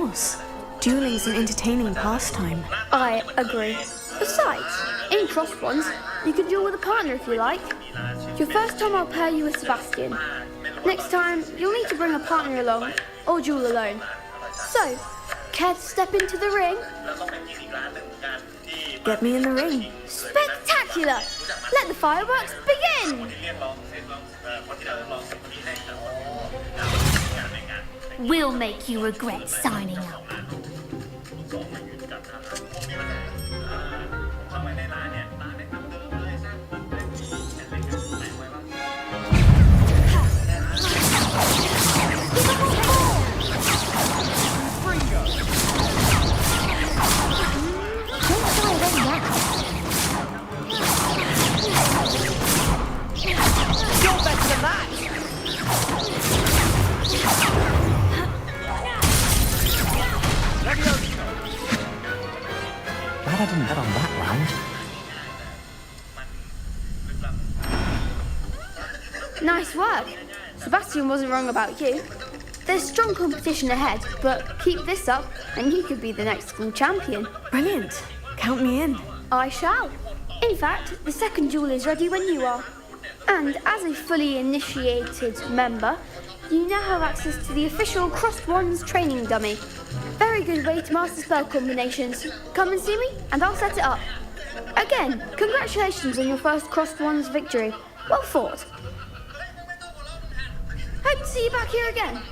course. Dueling's an entertaining pastime. I agree. Besides, in crossed ones, you can duel with a partner if you like. Your first time I'll pair you with Sebastian. Next time, you'll need to bring a partner along, or duel alone. So, care to step into the ring? Get me in the ring. Spectacular! Let the fireworks begin! We'll make you regret signing up. Glad I didn't bet on that round. Nice work. Sebastian wasn't wrong about you. There's strong competition ahead, but keep this up and you could be the next school champion. Brilliant. Count me in. I shall. In fact, the second duel is ready when you are. And as a fully initiated member, you now have access to the official Crossed Wands training dummy. Very good way to master spell combinations. Come and see me and I'll set it up. Again, congratulations on your first Crossed Wands victory. Well fought. Hope to see you back here again.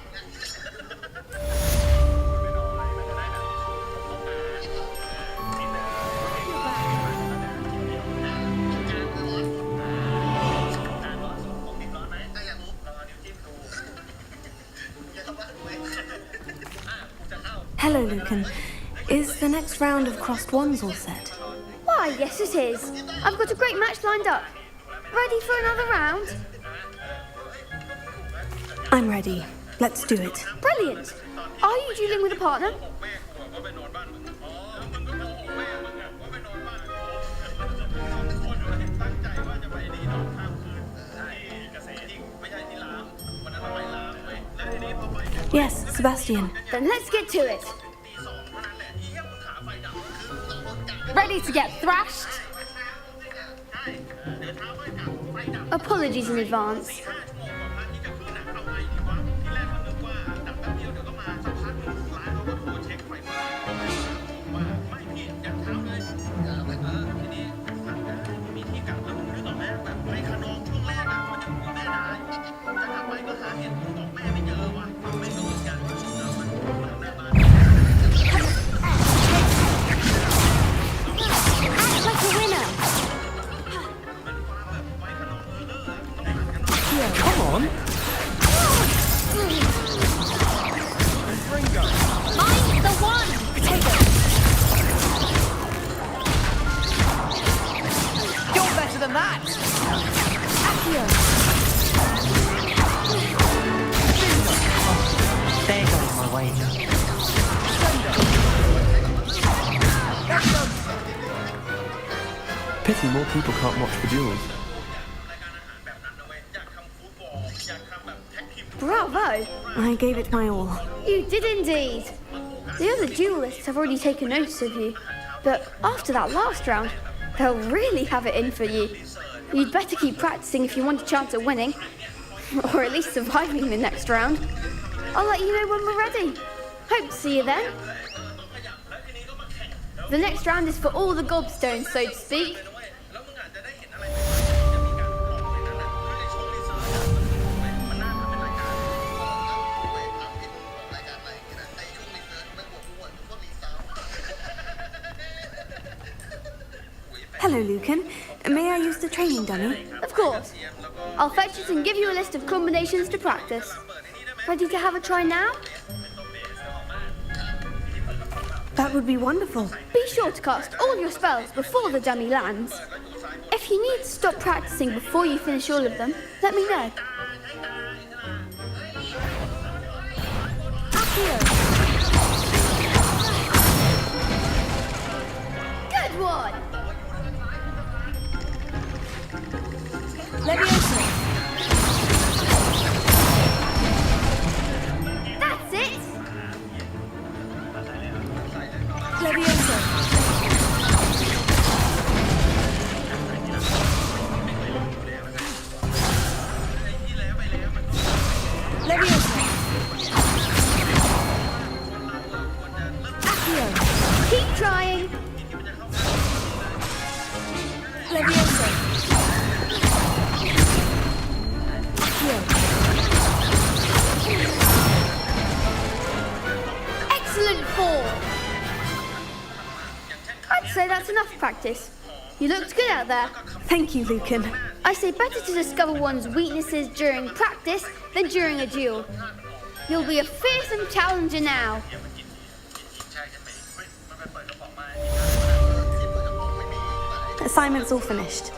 Hello, Lucan. Is the next round of Crossed Wands all set? Why, yes it is. I've got a great match lined up. Ready for another round? I'm ready. Let's do it. Brilliant. Are you dueling with a partner? Yes, Sebastian. Then let's get to it. Ready to get thrashed? Apologies in advance. There goes my wager. Pity more people can't watch the duels. Bravo! I gave it my all. You did indeed. The other duelists have already taken notice of you, but after that last round, they'll really have it in for you. You'd better keep practicing if you want a chance at winning, or at least surviving the next round. I'll let you know when we're ready. Hope to see you then. The next round is for all the gobstones, so to speak. Hello, Lucan. May I use the training dummy? Of course. I'll fetch it and give you a list of combinations to practice. Ready to have a try now? That would be wonderful. Be sure to cast all your spells before the dummy lands. If you need to stop practicing before you finish all of them, let me know. Accio. Good one! Leviosa. That's it! Incendio. Excellent fall! I'd say that's enough practice. You looked good out there. Thank you, Lucan. I say better to discover one's weaknesses during practice than during a duel. You'll be a fearsome challenger now. Assignment's all finished.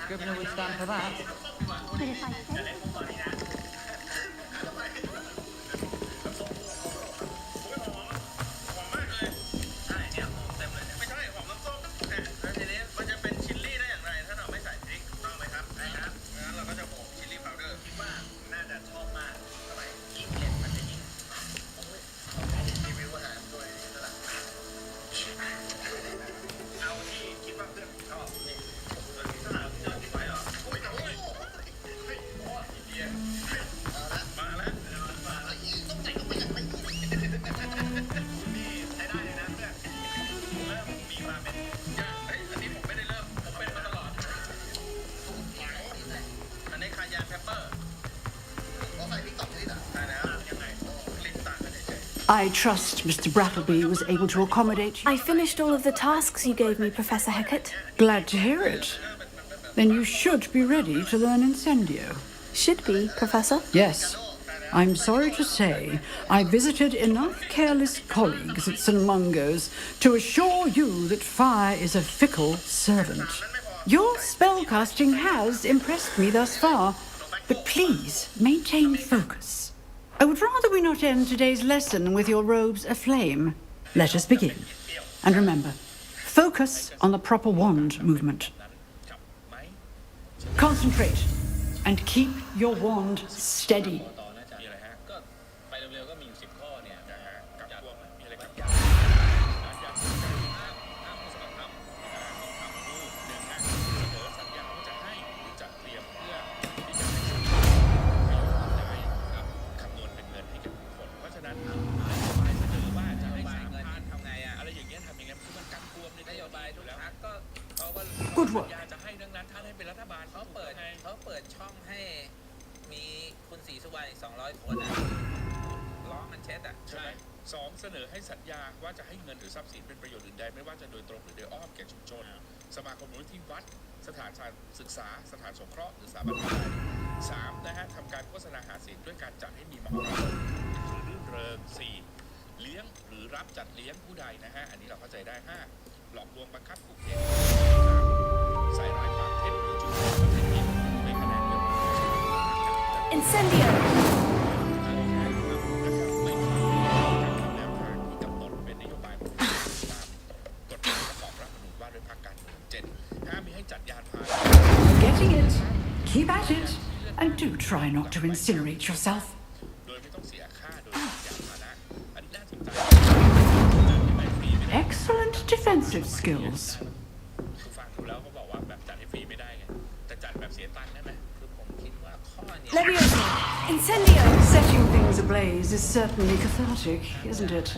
Scrivener would stand for that. But if I say I trust Mr. Brattleby was able to accommodate you. I finished all of the tasks you gave me, Professor Hecat. Glad to hear it. Then you should be ready to learn Incendio. Should be, Professor. Yes. I'm sorry to say I visited enough careless colleagues at St. Mungo's to assure you that fire is a fickle servant. Your spellcasting has impressed me thus far, but please maintain focus. I would rather we not end today's lesson with your robes aflame. Let us begin. And remember, focus on the proper wand movement. Concentrate and keep your wand steady. Good work. เขาเปิดช่องให้มีคุณศรีสุวรรณอีก200 คนร้องมันเช็ดใช่ไหม2เสนอให้สัญญาว่าจะให้เงินหรือทรัพย์สินเป็นประโยชน์อื่นใดไม่ว่าจะโดยตรงหรือโดยอ้อมแก่ชุมชนสมาคมมูลนิธิวัดสถานศึกษาสถานสงเคราะห์หรือสถาบันการศึกษา3นะฮะทำการโฆษณาหาเสียงด้วยการจัดให้มีมหรสพรื่นเริง4เลี้ยงหรือรับจัดเลี้ยงผู้ใดนะฮะอันนี้เราเข้าใจได้5หลอกลวงบังคับขู่เข็นใส่ร้ายปากเท็จหรือจุดประเด็นผิดไม่คะแนนเรื่อง Incendio. 7. Getting it. Keep at it. And do try not to incinerate yourself. Excellent defensive skills. Leviosa. Incendio. Setting things ablaze is certainly cathartic, isn't it?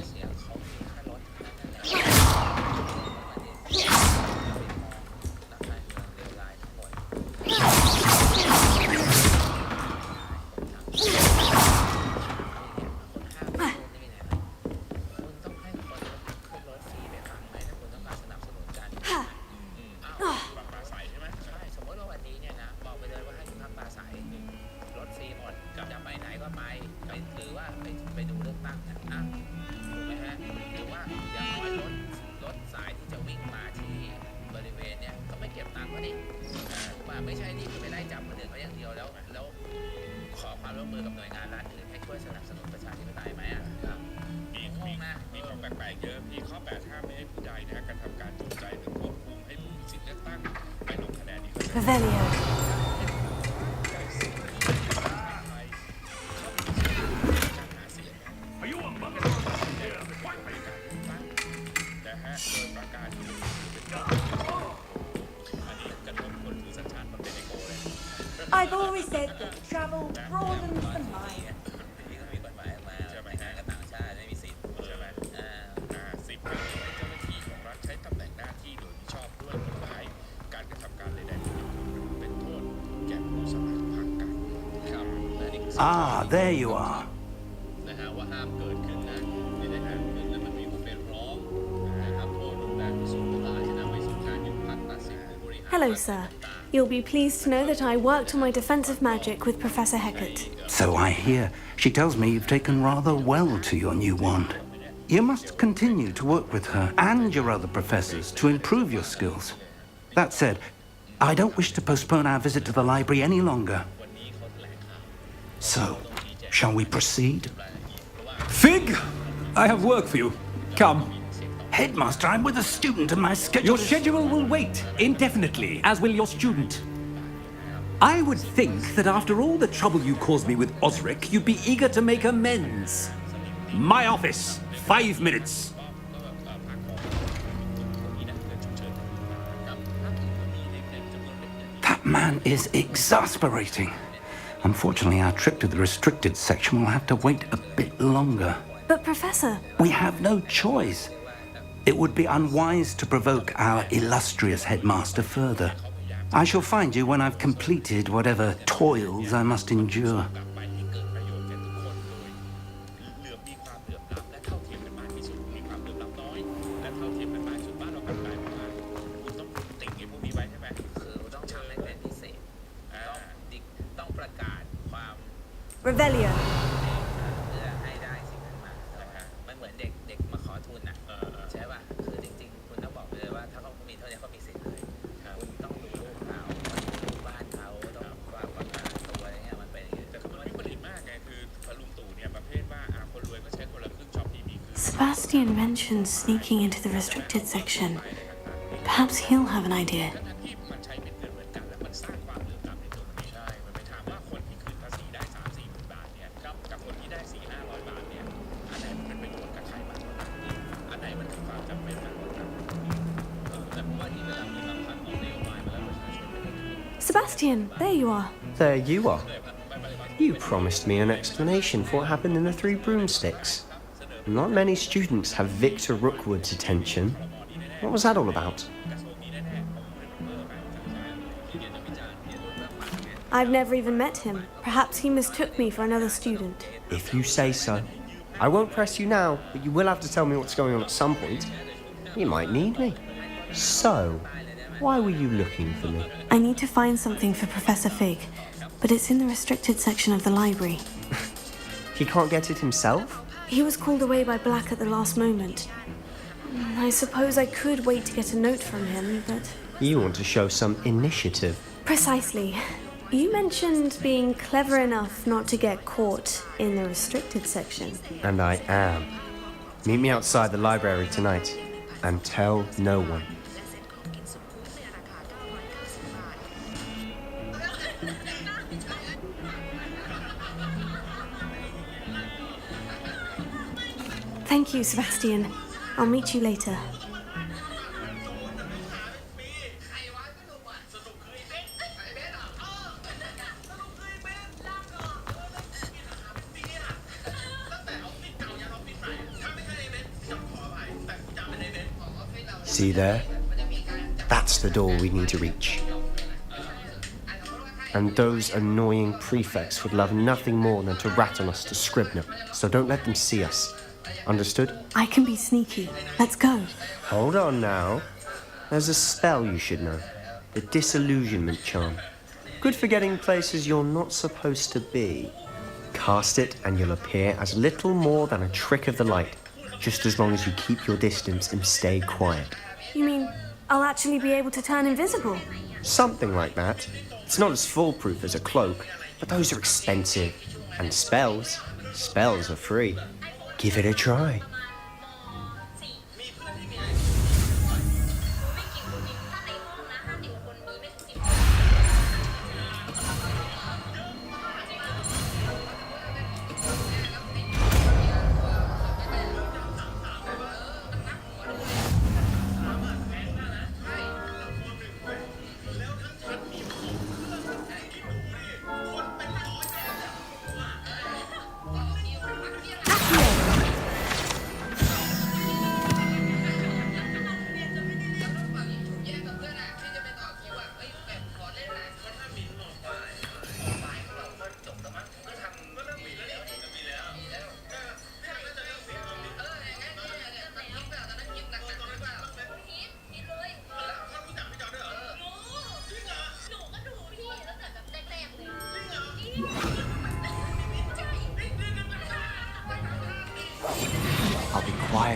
ไม่ใช่นี่คือไปไล่จับคนอื่นเขาอย่างเดียวแล้วขอความร่วมมือกับหน่วยงานรัฐอื่นให้ช่วยสนับสนุนประชาธิปไตยไหมมีของแปลกๆเยอะมีข้อ8ห้ามไม่ให้ผู้ใดนะฮะ Revelio. นะฮะโดยประกาศอันนี้กระทบคนถือสัญชาติคนเป็นไอโกเลย I've always said that travel broadens the mind. ที่เขามีกฎหมายมาไม่หากับต่างชาติไม่มีสิทธิ์ ใช่ไหม10ให้เจ้าหน้าที่ของรัฐใช้ตำแหน่งหน้าที่โดยมิชอบด้วยกฎหมายการกระทำการใดๆที่เป็นโทษแก่ผู้สมัครพรรคการเมืองครับและนี่คือ Ah, there you are. นะฮะว่าห้ามเกิดขึ้นนะนี่นะฮะแล้วมันมีคนไปร้องนะครับโทษรุนแรงสูงกว่าที่นำไปสู่การยุบพรรคตัดสินผู้บริหาร Hello, sir. You'll be pleased to know that I worked on my defensive magic with Professor Heckert. So I hear. She tells me you've taken rather well to your new wand. You must continue to work with her and your other professors to improve your skills. That said, I don't wish to postpone our visit to the library any longer. So, shall we proceed? Fig! I have work for you. Come. Headmaster, I'm with a student and my schedule Your is... schedule will wait indefinitely, as will your student. I would think that after all the trouble you caused me with Osric, you'd be eager to make amends. My office, 5 minutes. That man is exasperating. Unfortunately, our trip to the restricted section will have to wait a bit longer. But, Professor, We have no choice. It would be unwise to provoke our illustrious headmaster further. I shall find you when I've completed whatever toils I must endure. เหลือมีความเหลื่อมล้ำและเท่าเทียมกันมากที่สุดมีความเหลื่อมล้ำน้อยและเท่าเทียมกันมากที่สุดบ้านเรากลับกลายเป็นว่าคุณต้องติ่งไอ้พวกนี้ไว้ใช่ไหม คือต้องทำให้เป็นพิเศษต้องประกาศความ Revelio. เพื่อให้ได้สิ่งนั้นมามันเหมือนเด็กมาขอทุนอ่ะใช่ป่ะคือจริงๆคุณต้องบอกเลยว่าถ้าเขามีเท่านี้เขามีสิทธิ์เลยคุณต้องดูลูกเขาดูบ้านเขาต้องว่าประกาศตัวอะไรเงี้ยมันเป็นอย่างนี้ แต่คือมันวิปริตมากไงคือพลุงตู่เนี่ยประเภทว่าคนรวยก็ใช้คนละครึ่งช็อปดีมีคือ Sebastian mentioned sneaking into the restricted section. Perhaps he'll have an idea. ทั้งที่มันใช้เป็นเงินเหมือนกันและมันสร้างความเหลื่อมล้ำในตัวมันเองใช่มันไปถามว่าคนที่คืนภาษีได้ 3-4 หมื่นบาทเนี่ยกับคนที่ได้ 400-500 บาทเนี่ยอันไหนมันเป็นประโยชน์กับใครมากกว่ากันอันไหนมันคือความจำเป็นมากกว่ากันแต่ผมว่าที่เวลามีบางครั้งออกนโยบายมาแล้วประชาชนไม่ได้คิด Sebastian, there you are. There you are. You promised me an explanation for what happened in the Three Broomsticks. Not many students have Victor Rookwood's attention. What was that all about? I've never even met him. Perhaps he mistook me for another student. If you say so. I won't press you now, but you will have to tell me what's going on at some point. You might need me. So, why were you looking for me? I need to find something for Professor Fig, but it's in the restricted section of the library. He can't get it himself? He was called away by Black at the last moment. I suppose I could wait to get a note from him, but... You want to show some initiative. Precisely. You mentioned being clever enough not to get caught in the restricted section. And I am. Meet me outside the library tonight, and tell no one. Thank you, Sebastian. I'll meet you later. See there? That's the door we need to reach. And those annoying prefects would love nothing more than to rat on us to Scribner, so don't let them see us. Understood? I can be sneaky. Let's go. Hold on now. There's a spell you should know. The disillusionment charm. Good for getting places you're not supposed to be. Cast it and you'll appear as little more than a trick of the light, just as long as you keep your distance and stay quiet. You mean I'll actually be able to turn invisible? Something like that. It's not as foolproof as a cloak, but those are expensive. And spells are free. Give it a try.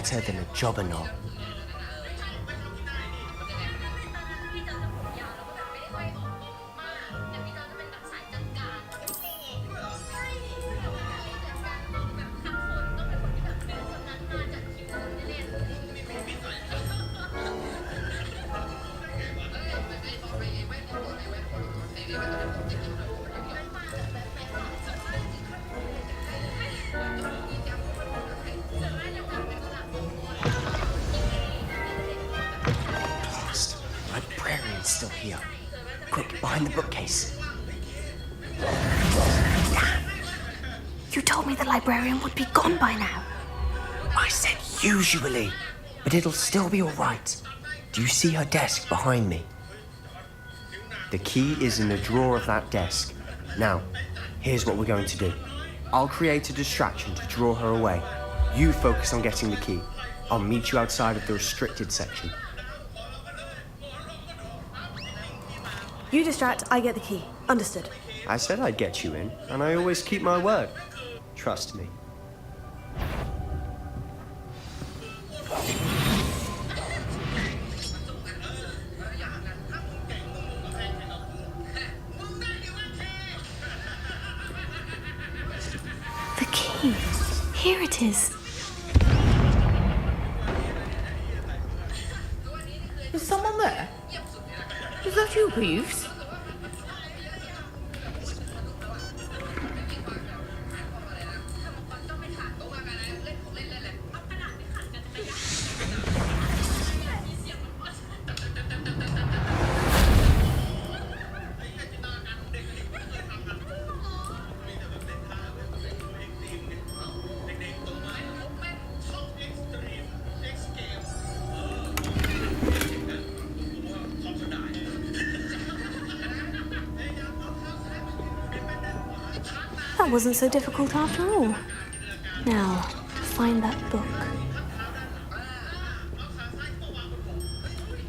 better than a jobberknoll. Lost. Librarian's still here. Quick, behind the bookcase. You told me the librarian would be gone by now. I said usually, but it'll still be all right. Do you see her desk behind me? The key is in the drawer of that desk. Now, here's what we're going to do. I'll create a distraction to draw her away. You focus on getting the key. I'll meet you outside of the restricted section. You distract, I get the key. Understood. I said I'd get you in, and I always keep my word. Trust me. The key. Here it is. Is someone there? Is that you, Peeves? That wasn't so difficult after all. Now, find that book.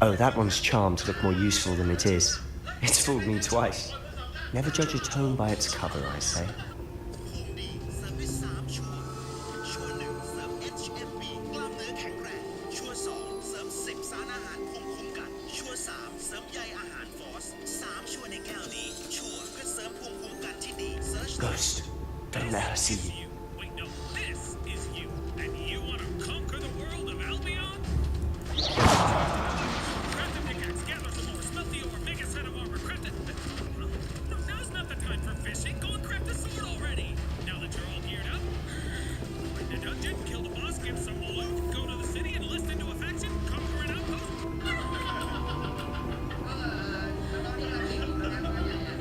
Oh, that one's charmed to look more useful than it is. It's fooled me twice. Never judge a tome by its cover, I say. Ghost, don't let her see you. Wait, no, this is you. And you want to conquer the world of Albion? Craft a pickaxe, gather some more, smelt the ore, make a set of armor, craft it. No, now's not the time for fishing. Go and craft a sword already. Now that you're all geared up, find a dungeon, kill the boss, get some loot, go to the city, enlist into a faction, conquer an outpost.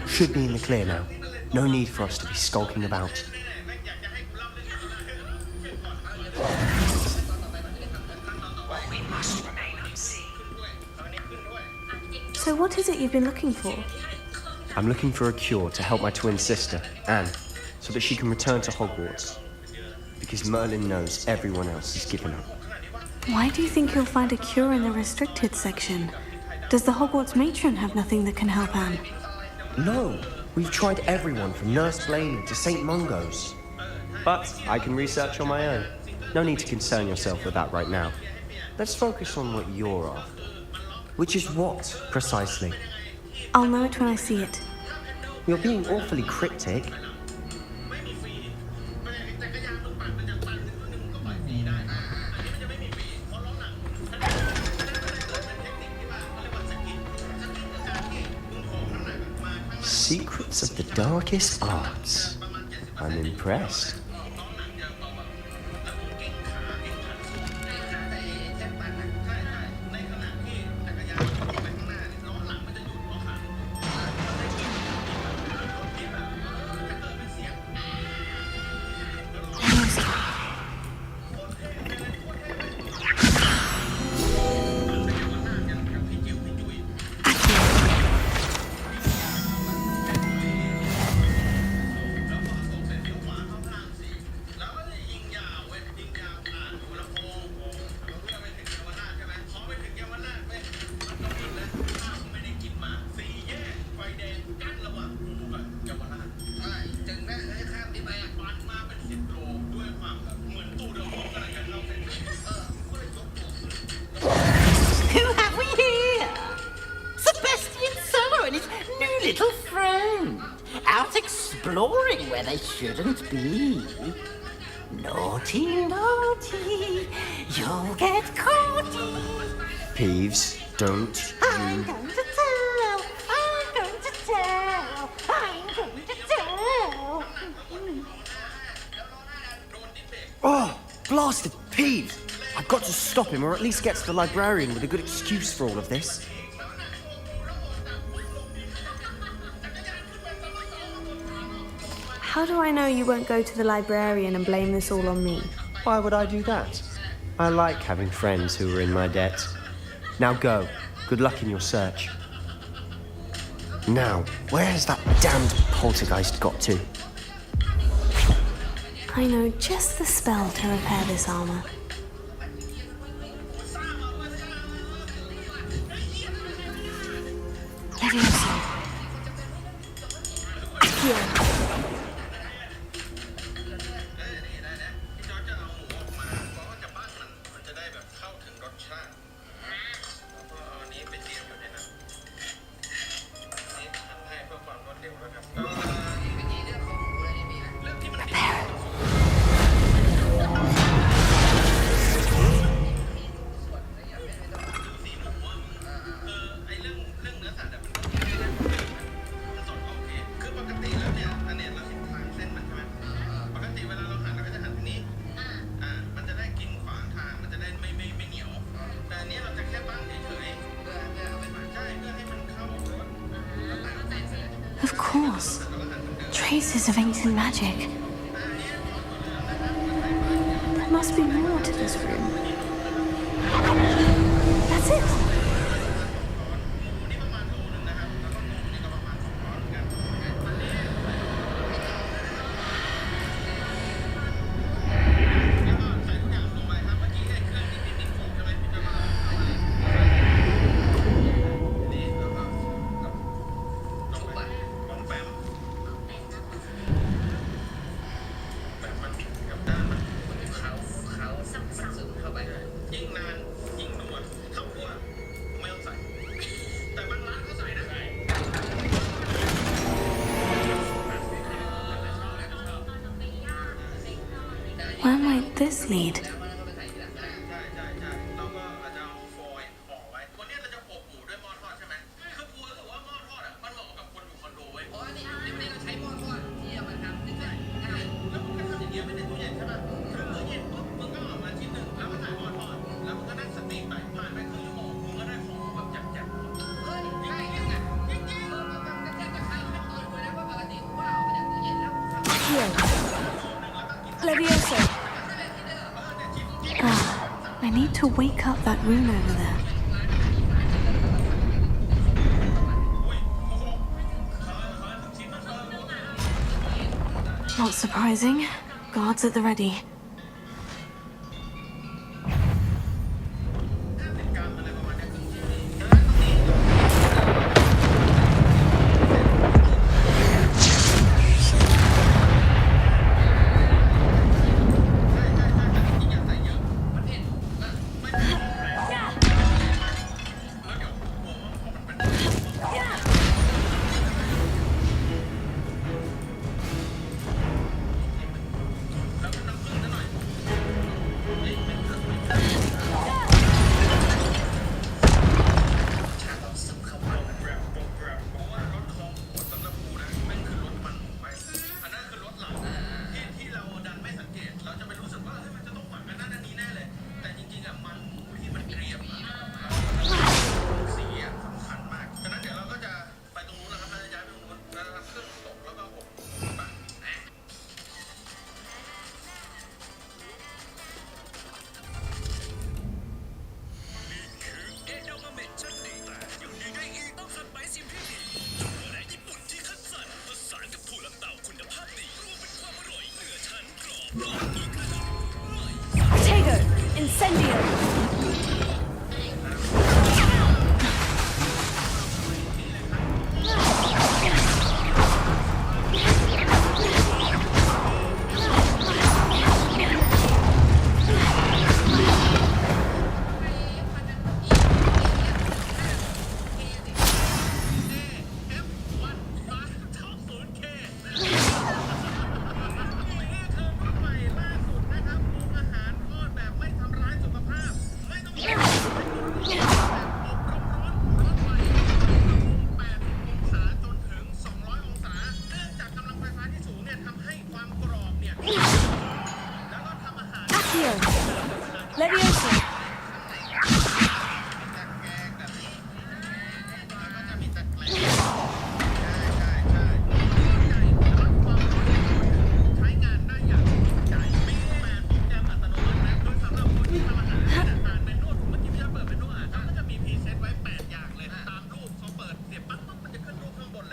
Should be in the clear now. No need for us to be skulking about. We must remain unseen. So what is it you've been looking for? I'm looking for a cure to help my twin sister, Anne, so that she can return to Hogwarts. Because Merlin knows everyone else has given up. Why do you think you'll find a cure in the restricted section? Does the Hogwarts matron have nothing that can help Anne? No, we've tried everyone from Nurse Blaney to St. Mungo's. But I can research on my own. No need to concern yourself with that right now. Let's focus on what you're after. Which is what, precisely? I'll know it when I see it. You're being awfully cryptic. Secrets of the darkest arts. I'm impressed. exploring where they shouldn't be. Naughty, naughty, you'll get caughty. Peeves, don't I'm you... going to tell, I'm going to tell, I'm going to tell. Oh, blasted Peeves! I've got to stop him, or at least get to the librarian with a good excuse for all of this. How do I know you won't go to the librarian and blame this all on me? Why would I do that? I like having friends who are in my debt. Now go. Good luck in your search. Now, where has that damned poltergeist got to? I know just the spell to repair this armor. Leviosa. Accio. Of course. Traces of ancient magic. There must be more to this room. That's it. Where might this lead? Leviosa. I need to wake up that rune over there. Not surprising. Guards at the ready.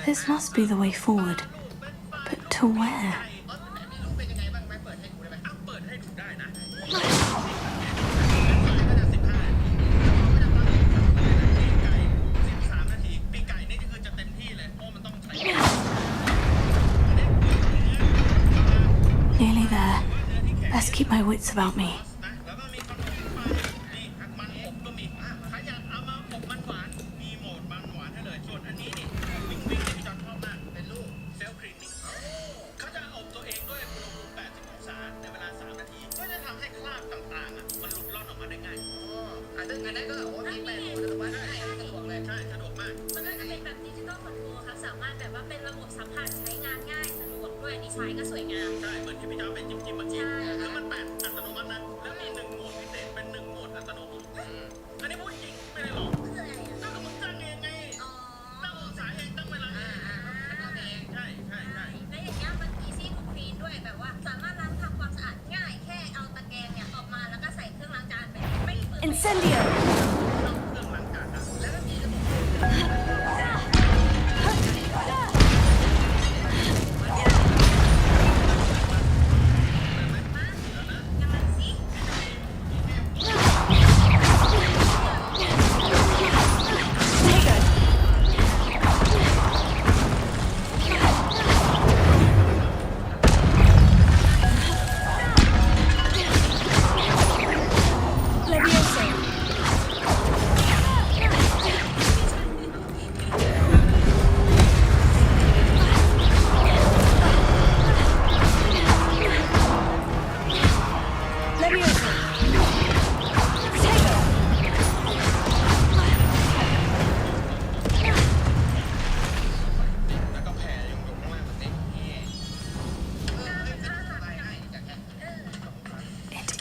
This must be the way forward. But to where? Nearly there. Best keep my wits about me. Incendio!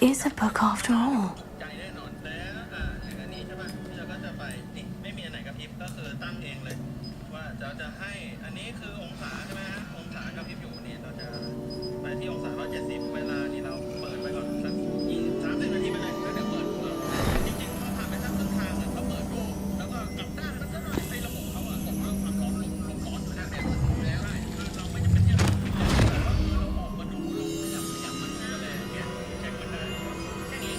It is a book after all. ใจแน่นอนแล้วอย่างนี้ใช่ป่ะพี่ก็จะไปนี่ไม่มีอันไหนกระพริบก็คือตั้งเองเลยว่าจะให้อันนี้คือองศาใช่ไหมฮะองศากระพริบอยู่นี่เราจะไปที่องศา170เวลานี่เราเปิดไว้ก่อนสัก20-30 นาทีไปเลยแล้วเดี๋ยวเปิดดูจริงๆพอผ่านไปสักครึ่งทางเนี่ยเราเปิดดูแล้วก็กลับด้านแล้วก็ในระบบเขาอะบอกว่าความร้อนลมร้อนอยู่นะเนี่ยแล้วคือเราไม่จำเป็นที่จะแต่ว่าเราออกมาดูลมขยับมันอะไรอย่างเงี้ยเช็คมันได้แค่นี้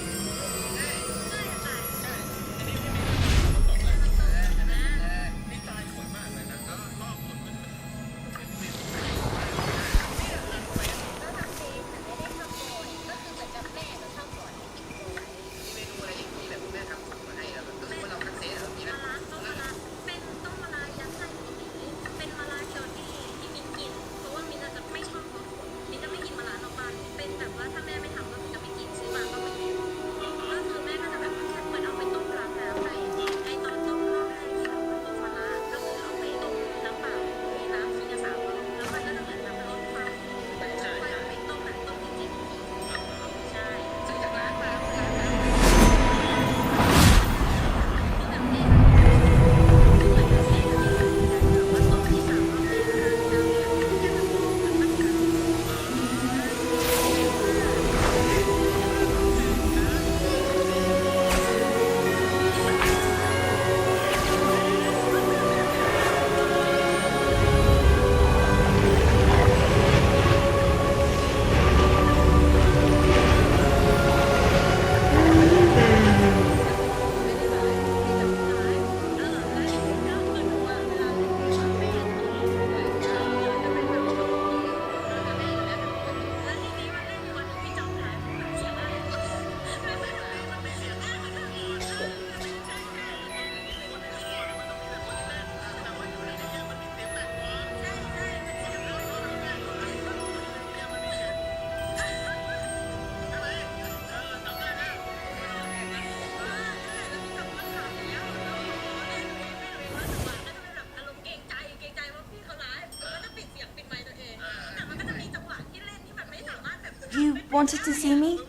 You wanted to see me?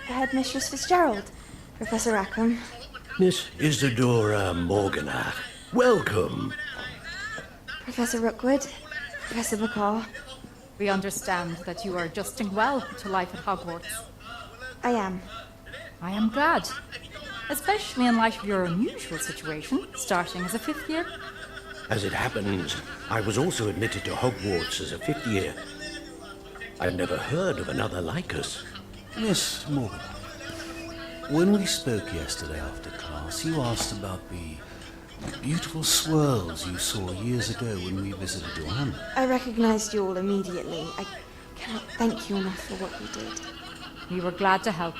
Headmistress Fitzgerald. Professor Rackham. Miss Isadora Morganach. Welcome. Professor Rookwood. Professor McCall. We understand that you are adjusting well to life at Hogwarts. I am. I am glad. Especially in light of your unusual situation, starting as a fifth year. As it happens, I was also admitted to Hogwarts as a fifth year. I've never heard of another like us. Miss Morgan, when we spoke yesterday after class, you asked about the beautiful swirls you saw years ago when we visited your hamlet. I recognized you all immediately. I cannot thank you enough for what you did. We were glad to help.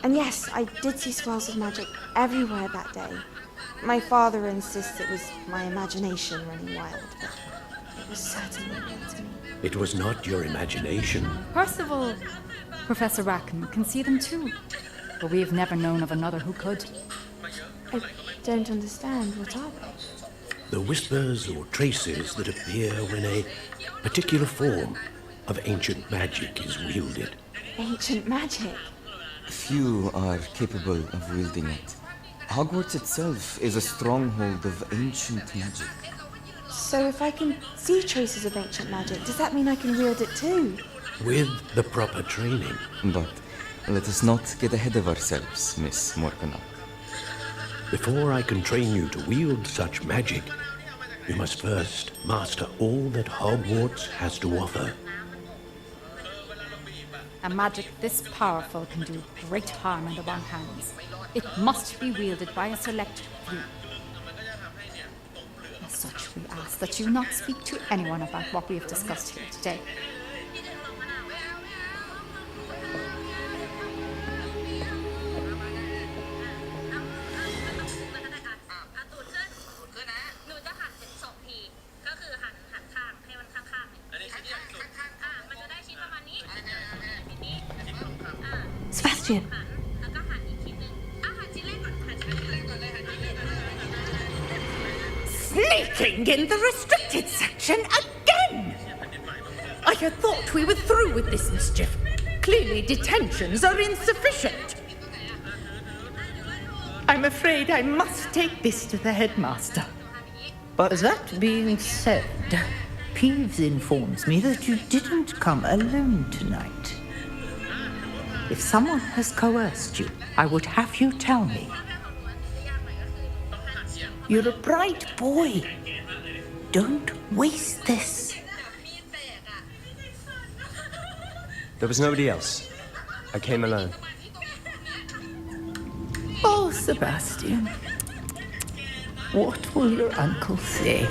And yes, I did see swirls of magic everywhere that day. My father insists it was my imagination running wild, but it was certainly real to me. It was not your imagination. Percival, Professor Rackham can see them too. But we have never known of another who could. I don't understand. What are they? The whispers or traces that appear when a particular form of ancient magic is wielded. Ancient magic? Few are capable of wielding it. Hogwarts itself is a stronghold of ancient magic. So if I can see traces of ancient magic, does that mean I can wield it too? With the proper training. But let us not get ahead of ourselves, Miss Morgana. Before I can train you to wield such magic, you must first master all that Hogwarts has to offer. A magic this powerful can do great harm in the wrong hands. It must be wielded by a select few. As such, we ask that you not speak to anyone about what we have discussed here today. Sebastian. Sneaking in the restricted section again! I had thought we were through with this mischief. Clearly detentions are insufficient. I'm afraid I must take this to the headmaster. But that being said, Peeves informs me that you didn't come alone tonight. If someone has coerced you, I would have you tell me. You're a bright boy. Don't waste this. There was nobody else. I came alone. Oh, Sebastian. What will your uncle say?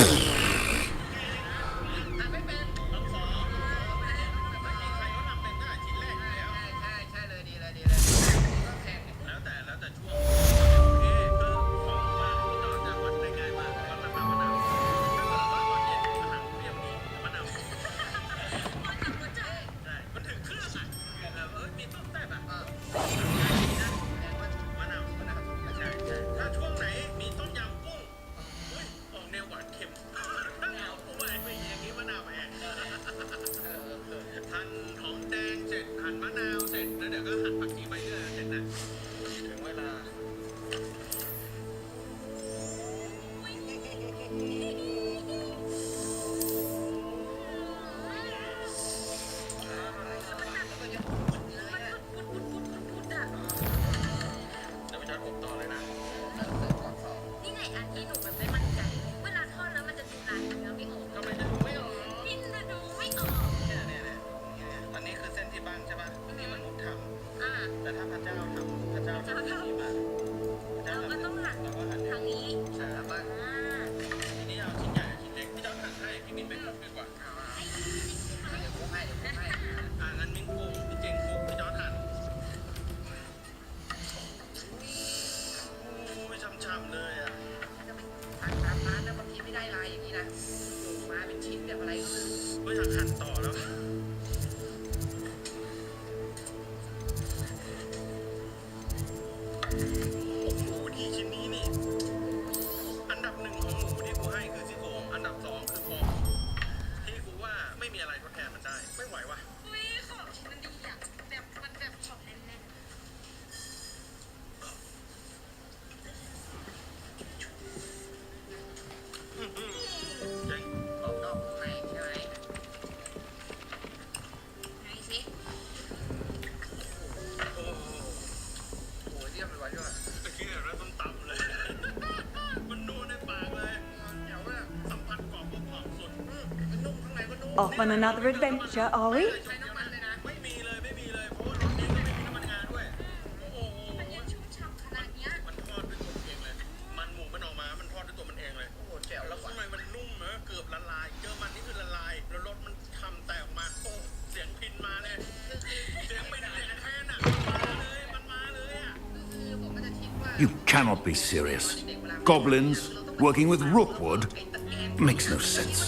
Off on another adventure, are we? ไม่มีเลยไม่มีเลยเพราะว่ารถนี้ก็ไม่มีน้ำมันงาด้วย โอ้โหมันทอดด้วยตัวมันเองเลย มันหมูมันออกมา มันทอดด้วยตัวมันเองเลย โอ้โหแจ๋วแล้วข้างในมันนุ่มนะเกือบละลาย เจอมันนี่คือละลาย แล้วรสมันทำแตกออกมา โอ้ เสียงพินมาเลย เสียงไม่ได้เลยแทนอ่ะมันมาเลยอ่ะ You cannot be serious. Goblins working with rookwood makes no sense.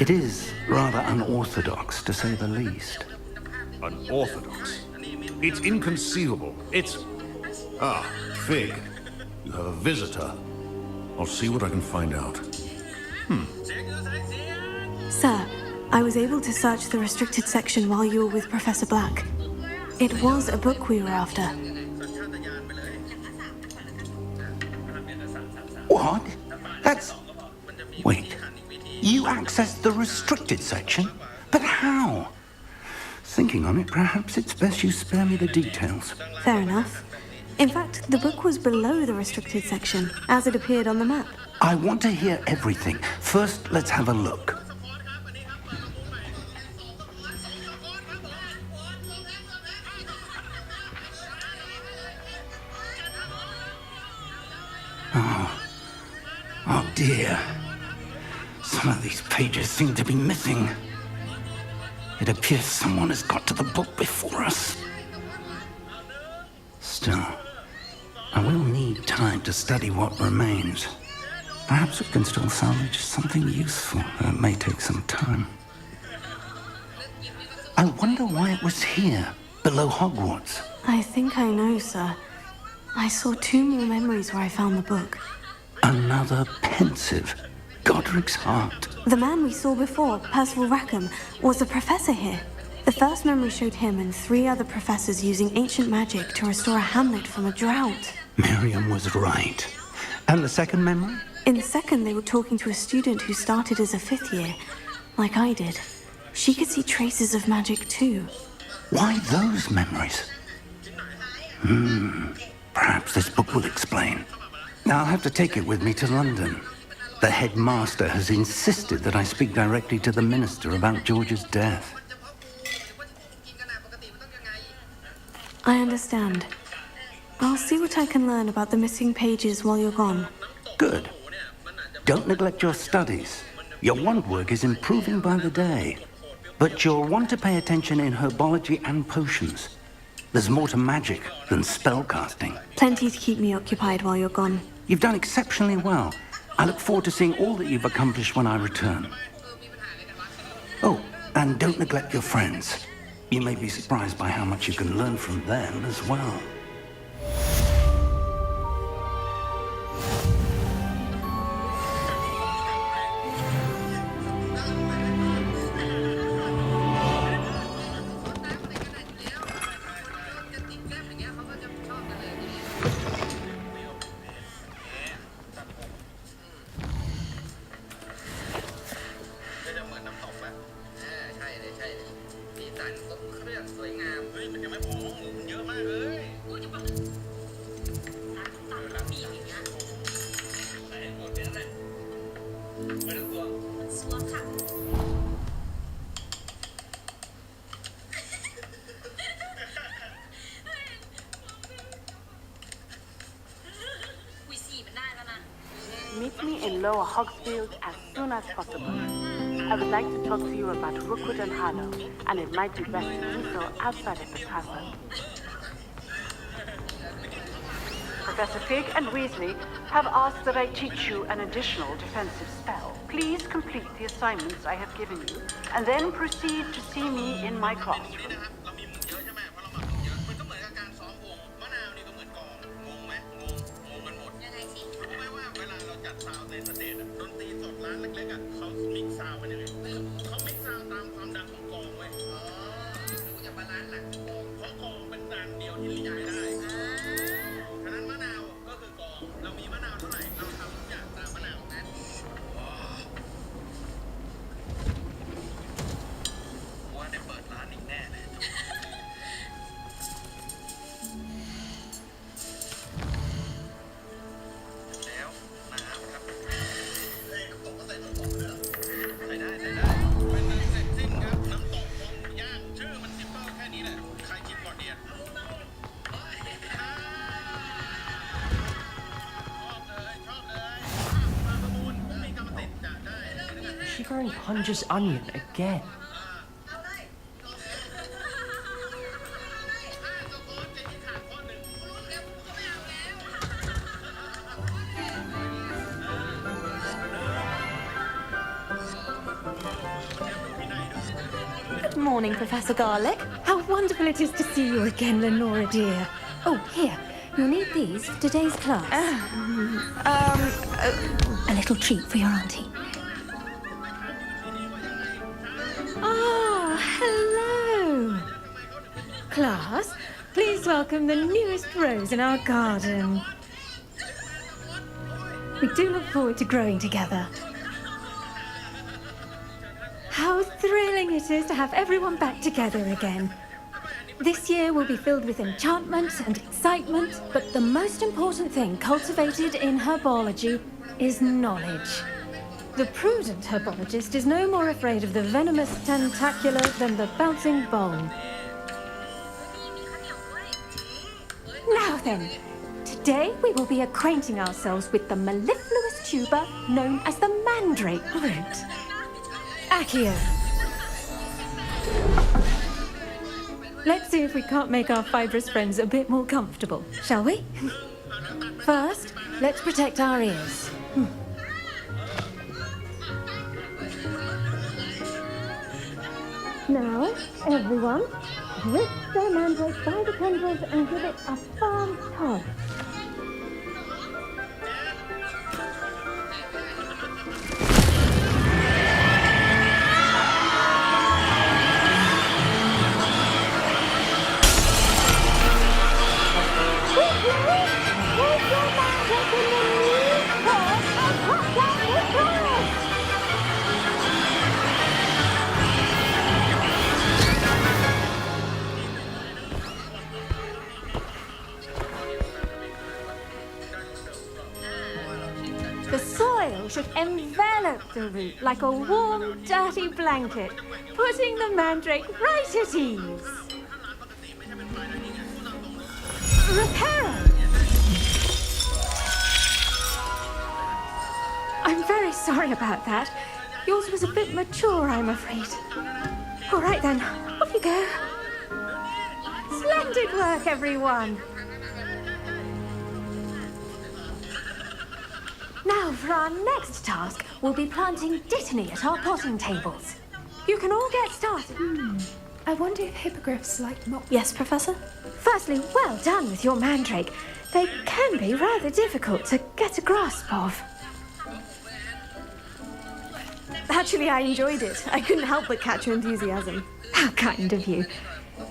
It is rather unorthodox, to say the least. Unorthodox? It's inconceivable. It's... Ah, Fig. You have a visitor. I'll see what I can find out. Sir, I was able to search the restricted section while you were with Professor Black. It was a book we were after. What? That's... Wait. You accessed the restricted section? But how? Thinking on it, perhaps it's best you spare me the details. Fair enough. In fact, the book was below the restricted section, as it appeared on the map. I want to hear everything. First, let's have a look. Oh dear. Some of these pages seem to be missing. It appears someone has got to the book before us. Still, I will need time to study what remains. Perhaps we can still salvage something useful, though it may take some time. I wonder why it was here, below Hogwarts. I think I know, sir. I saw 2 more memories where I found the book. Another pensive. Godric's heart. The man we saw before, Percival Rackham, was a professor here. The first memory showed him and 3 other professors using ancient magic to restore a hamlet from a drought. Miriam was right. And the second memory? In the second, they were talking to a student who started as a 5th year, like I did. She could see traces of magic too. Why those memories? Perhaps this book will explain. Now I'll have to take it with me to London. The headmaster has insisted that I speak directly to the minister about George's death. I understand. I'll see what I can learn about the missing pages while you're gone. Good. Don't neglect your studies. Your wand work is improving by the day. But you'll want to pay attention in herbology and potions. There's more to magic than spellcasting. Plenty to keep me occupied while you're gone. You've done exceptionally well. I look forward to seeing all that you've accomplished when I return. Oh, and don't neglect your friends. You may be surprised by how much you can learn from them as well. Meet me in Lower Hogsfield as soon as possible. I would like to talk to you about Rookwood and Harlow, and it might be best to do so outside of the castle. Professor Fig and Weasley have asked that I teach you an additional defensive spell. Please complete the assignments I have given you, and then proceed to see me in my classroom. ใส่ได้ she growing Punja's onion again? Good morning, Professor Garlick. How wonderful it is to see you again, Lenora dear. Oh, here. You'll need these for today's class. A little treat for your auntie. Ah, hello. Class, please welcome the newest rose in our garden. We do look forward to growing together. How thrilling it is to have everyone back together again. This year will be filled with enchantment and excitement, but the most important thing cultivated in herbology is knowledge. The prudent herbologist is no more afraid of the venomous tentacular than the bouncing bone. Now then, today we will be acquainting ourselves with the mellifluous tuber known as the mandrake root. Accio. Let's see if we can't make our fibrous friends a bit more comfortable, shall we? First, let's protect our ears. Now, everyone, grip their mandrake by the tendrils and give it a firm tug. The soil should envelop the root like a warm, dirty blanket, putting the mandrake right at ease. Reparo! I'm very sorry about that. Yours was a bit mature, I'm afraid. All right then, off you go. Splendid work, everyone. Now, for our next task, we'll be planting dittany at our potting tables. You can all get started. I wonder if hippogriffs like not. Yes, Professor? Firstly, well done with your mandrake. They can be rather difficult to get a grasp of. Actually, I enjoyed it. I couldn't help but catch your enthusiasm. How kind of you.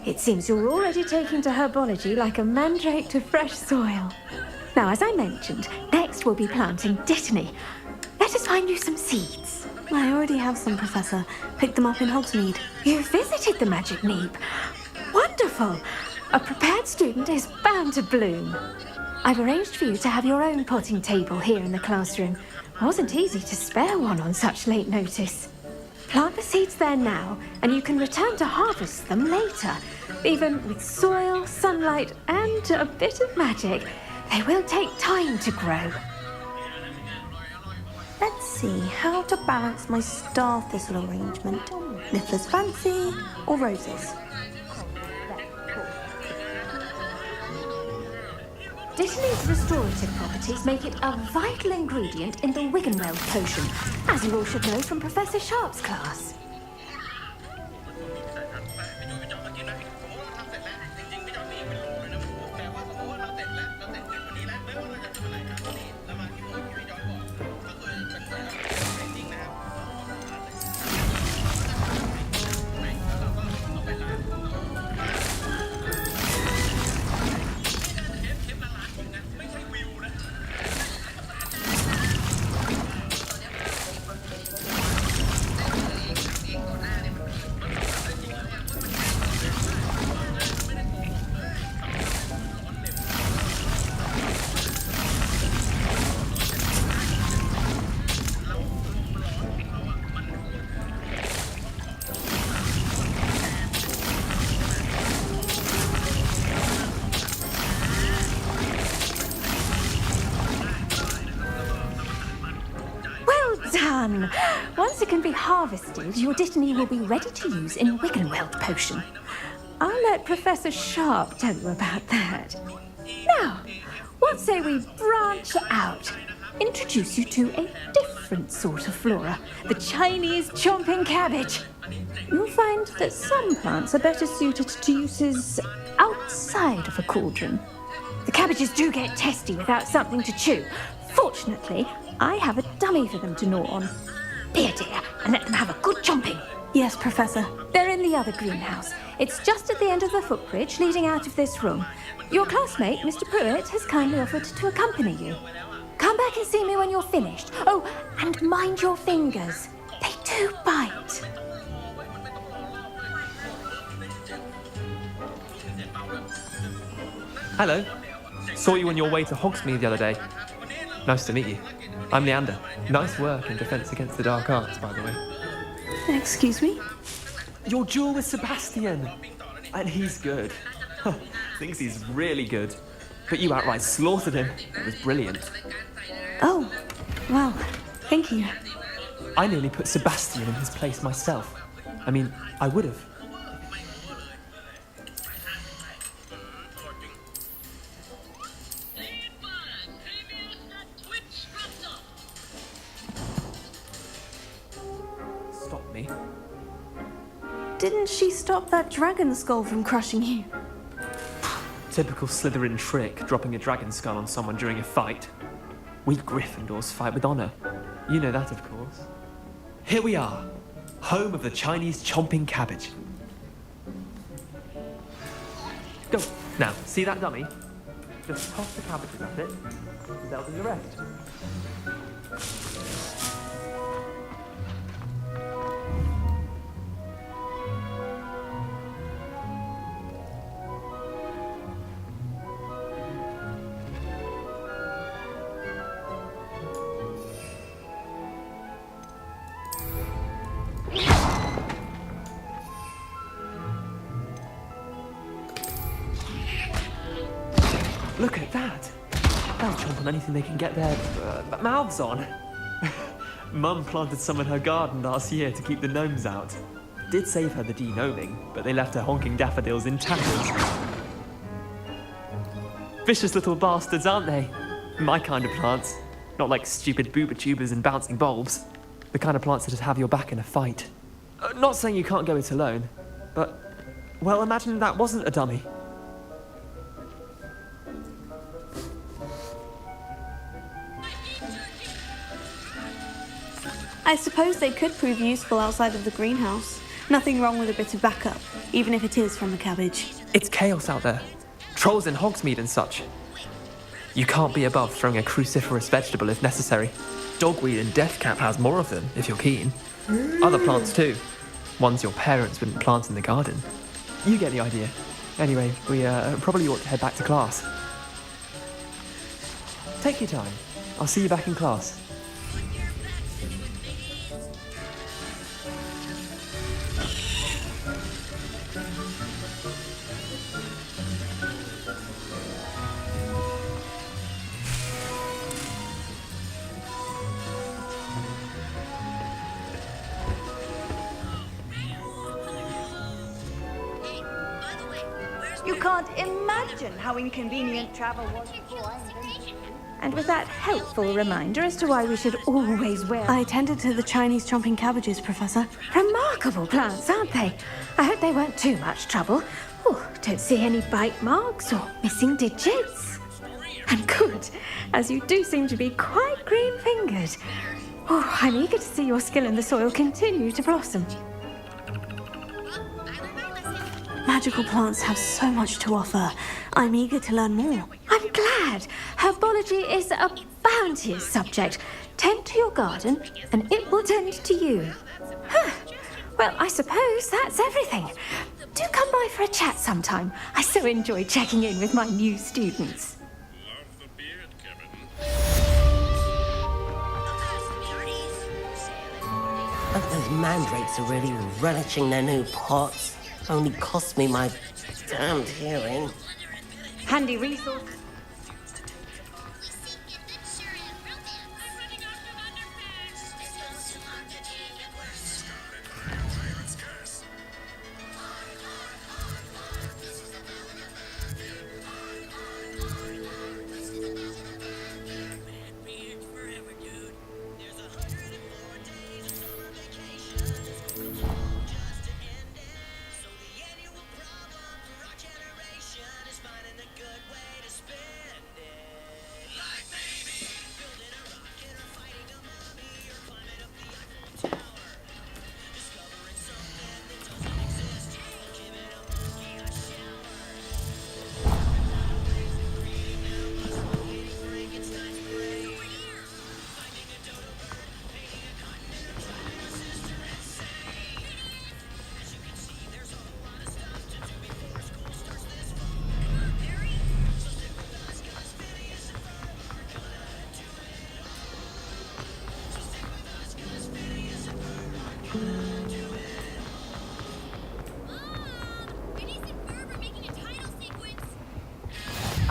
It seems you're already taking to herbology like a mandrake to fresh soil. Now, as I mentioned, next we'll be planting dittany. Let us find you some seeds. I already have some, Professor. Picked them up in Hogsmeade. You visited the Magic Neep. Wonderful. A prepared student is bound to bloom. I've arranged for you to have your own potting table here in the classroom. It wasn't easy to spare one on such late notice. Plant the seeds there now, and you can return to harvest them later. Even with soil, sunlight, and a bit of magic, they will take time to grow. Let's see how to balance my star thistle arrangement. Niffler's Fancy or roses? Dittany's restorative properties make it a vital ingredient in the Wiggenweld potion, as you all should know from Professor Sharp's class. fun. Once it can be harvested, your Dittany will be ready to use in Wiggenweld potion. I'll let Professor Sharp tell you about that. Now, what say we branch out? Introduce you to a different sort of flora, the Chinese chomping cabbage. You'll find that some plants are better suited to uses outside of a cauldron. The cabbages do get testy without something to chew. Fortunately, I have a dummy for them to gnaw on. Be a dear and let them have a good chomping. Yes, Professor. They're in the other greenhouse. It's just at the end of the footbridge leading out of this room. Your classmate, Mr. Pruitt, has kindly offered to accompany you. Come back and see me when you're finished. Oh, and mind your fingers. They do bite. Hello. Saw you on your way to Hogsmeade the other day. Nice to meet you. I'm Leander. Nice work in Defence Against the Dark Arts, by the way. Excuse me? Your duel with Sebastian. And he's good. Thinks he's really good. But you outright slaughtered him. It was brilliant. Oh, well, thank you. I nearly put Sebastian in his place myself. I mean, I would have. Stop me. Didn't she stop that dragon skull from crushing you? Typical Slytherin trick, dropping a dragon skull on someone during a fight. We Gryffindors fight with honour. You know that, of course. Here we are, home of the Chinese chomping cabbage. Go. Now, see that dummy? Just toss the cabbages at it, and they'll do the rest. Look at that! They'll chomp on anything they can get their mouths on. Mum planted some in her garden last year to keep the gnomes out. Did save her the de-gnoming, but they left her honking daffodils in tatters. Vicious little bastards, aren't they? My kind of plants. Not like stupid booba tubers and bouncing bulbs. The kind of plants that'd have your back in a fight. Not saying you can't go it alone, but, well, imagine that wasn't a dummy. I suppose they could prove useful outside of the greenhouse. Nothing wrong with a bit of backup, even if it is from the cabbage. It's chaos out there. Trolls in Hogsmeade and such. You can't be above throwing a cruciferous vegetable if necessary. Dogweed and deathcap has more of them, if you're keen. Other plants too. Ones your parents wouldn't plant in the garden. You get the idea. Anyway, we probably ought to head back to class. Take your time. I'll see you back in class. You can't imagine how inconvenient travel was before I invented it. And with that helpful reminder as to why we should always wear... I attended to the Chinese chomping cabbages, Professor. Remarkable plants, aren't they? I hope they weren't too much trouble. Oh, don't see any bite marks or missing digits. And good, as you do seem to be quite green-fingered. Oh, I'm eager to see your skill in the soil continue to blossom. Magical plants have so much to offer. I'm eager to learn more. I'm glad. Herbology is a bounteous subject. Tend to your garden, and it will tend to you. Huh. Well, I suppose that's everything. Do come by for a chat sometime. I so enjoy checking in with my new students. Those mandrakes are really relishing their new pots. Only cost me my damned hearing. Handy resource.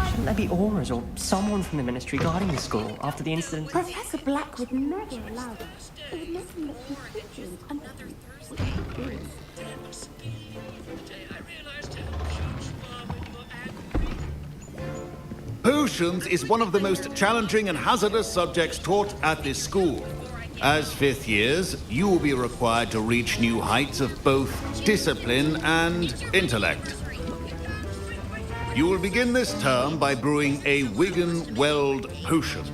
Shouldn't there be auras or someone from the ministry guarding the school after the incident? Professor Black would never allow that. It would make him look confusing and Potions is one of the most challenging and hazardous subjects taught at this school. As fifth years, you will be required to reach new heights of both discipline and intellect. You will begin this term by brewing a Wigan-Weld potion.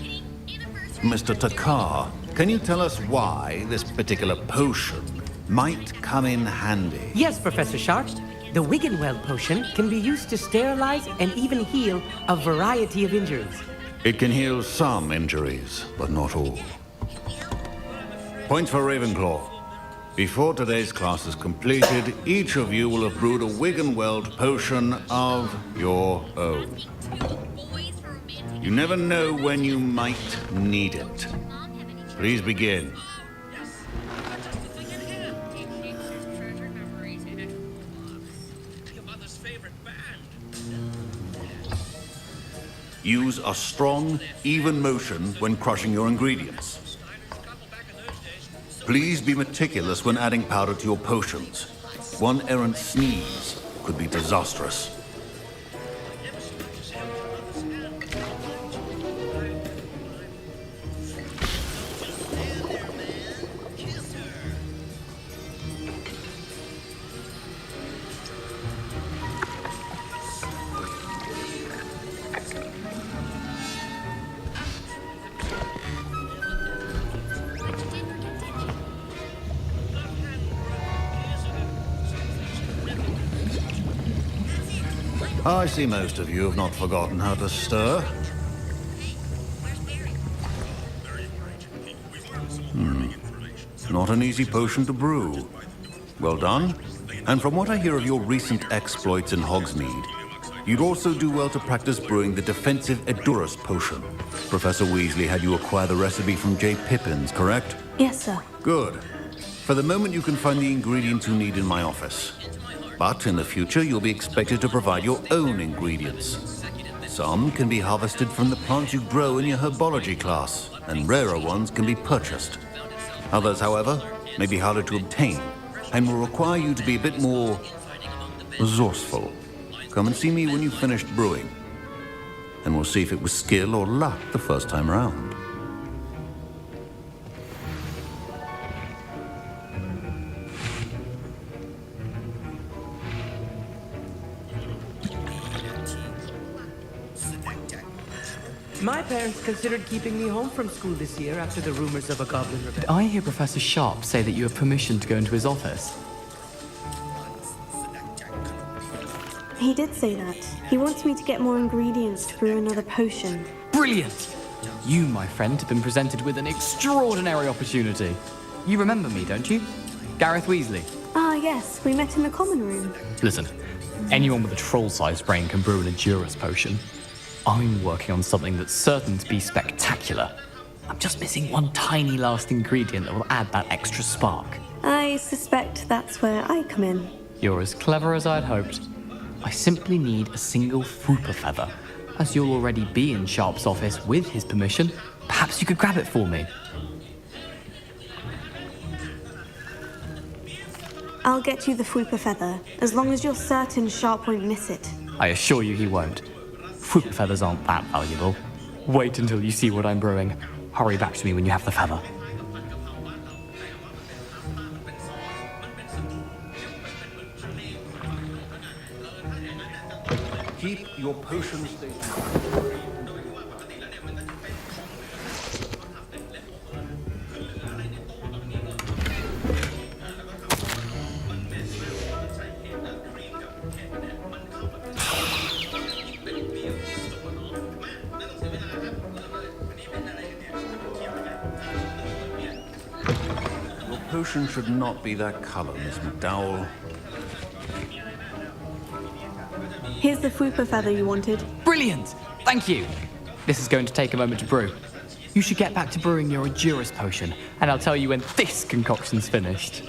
Mr. Takar, can you tell us why this particular potion might come in handy? Yes, Professor Sharp. The Wiggenweld potion can be used to sterilize and even heal a variety of injuries. It can heal some injuries, but not all. Points for Ravenclaw. Before today's class is completed, each of you will have brewed a Wiggenweld potion of your own. You never know when you might need it. Please begin. Use a strong, even motion when crushing your ingredients. Please be meticulous when adding powder to your potions. One errant sneeze could be disastrous. I see most of you have not forgotten how to stir. Not an easy potion to brew. Well done. And from what I hear of your recent exploits in Hogsmeade, you'd also do well to practice brewing the defensive Edurus potion. Professor Weasley had you acquire the recipe from J. Pippins, correct? Yes, sir. Good. For the moment, you can find the ingredients you need in my office. But in the future, you'll be expected to provide your own ingredients. Some can be harvested from the plants you grow in your herbology class, and rarer ones can be purchased. Others, however, may be harder to obtain, and will require you to be a bit more resourceful. Come and see me when you've finished brewing, and we'll see if it was skill or luck the first time round. My parents considered keeping me home from school this year after the rumors of a goblin rebellion. Did I hear Professor Sharp say that you have permission to go into his office? He did say that. He wants me to get more ingredients to brew another potion. Brilliant! You, my friend, have been presented with an extraordinary opportunity. You remember me, don't you? Gareth Weasley. Ah, yes. We met in the common room. Listen, anyone with a troll-sized brain can brew an Edurus potion. I'm working on something that's certain to be spectacular. I'm just missing one tiny last ingredient that will add that extra spark. I suspect that's where I come in. You're as clever as I'd hoped. I simply need a single Fooper feather. As you'll already be in Sharp's office with his permission, perhaps you could grab it for me. I'll get you the Fwooper feather, as long as you're certain Sharp won't miss it. I assure you he won't. Fooper feathers aren't that valuable. Wait until you see what I'm brewing. Hurry back to me when you have the feather. Keep your potion station. Your potion should not be that color, Miss McDowell. Here's the Fwooper feather you wanted. Brilliant! Thank you! This is going to take a moment to brew. You should get back to brewing your Edurus potion, and I'll tell you when this concoction's finished.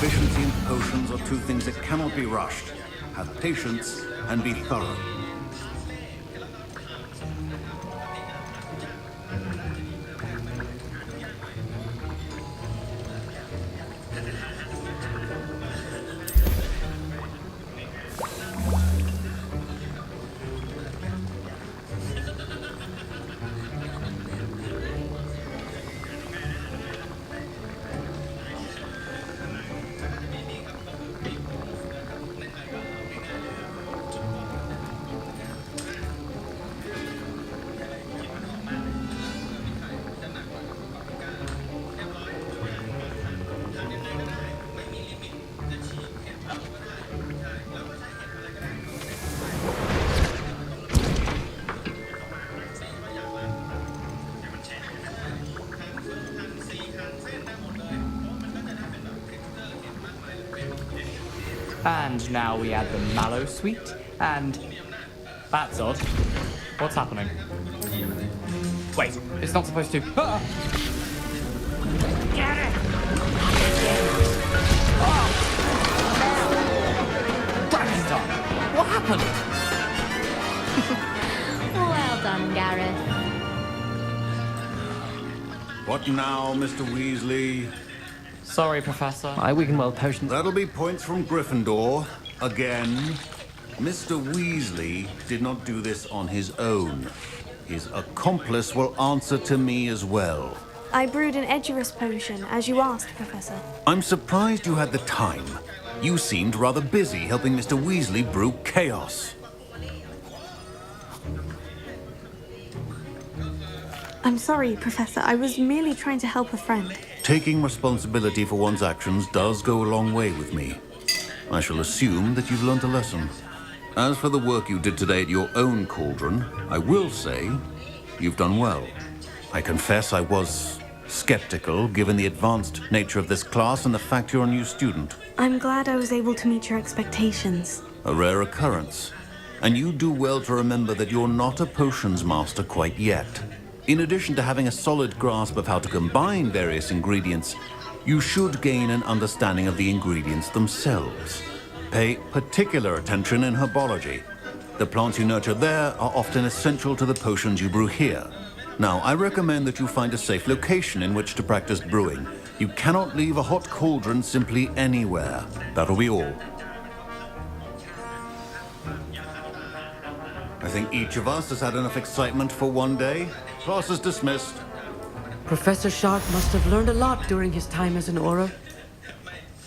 Proficiency and potions are two things that cannot be rushed. Have patience and be thorough. And now we add the mallow sweet, and... That's odd. What's happening? Wait, it's not supposed to... Ah! Get it! Dragon's done! What happened? Well done, Gareth. What now, Mr. Weasley? Sorry, Professor. My Wiggenweld potion... That'll be points from Gryffindor. Again. Mr. Weasley did not do this on his own. His accomplice will answer to me as well. I brewed an Edurus potion, as you asked, Professor. I'm surprised you had the time. You seemed rather busy helping Mr. Weasley brew chaos. I'm sorry, Professor. I was merely trying to help a friend. Taking responsibility for one's actions does go a long way with me. I shall assume that you've learned a lesson. As for the work you did today at your own cauldron, I will say you've done well. I confess I was skeptical, given the advanced nature of this class and the fact you're a new student. I'm glad I was able to meet your expectations. A rare occurrence. And you do well to remember that you're not a potions master quite yet. In addition to having a solid grasp of how to combine various ingredients, you should gain an understanding of the ingredients themselves. Pay particular attention in herbology. The plants you nurture there are often essential to the potions you brew here. Now, I recommend that you find a safe location in which to practice brewing. You cannot leave a hot cauldron simply anywhere. That'll be all. I think each of us has had enough excitement for one day. Class is dismissed. Professor Sharp must have learned a lot during his time as an Auror.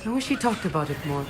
I wish he talked about it more.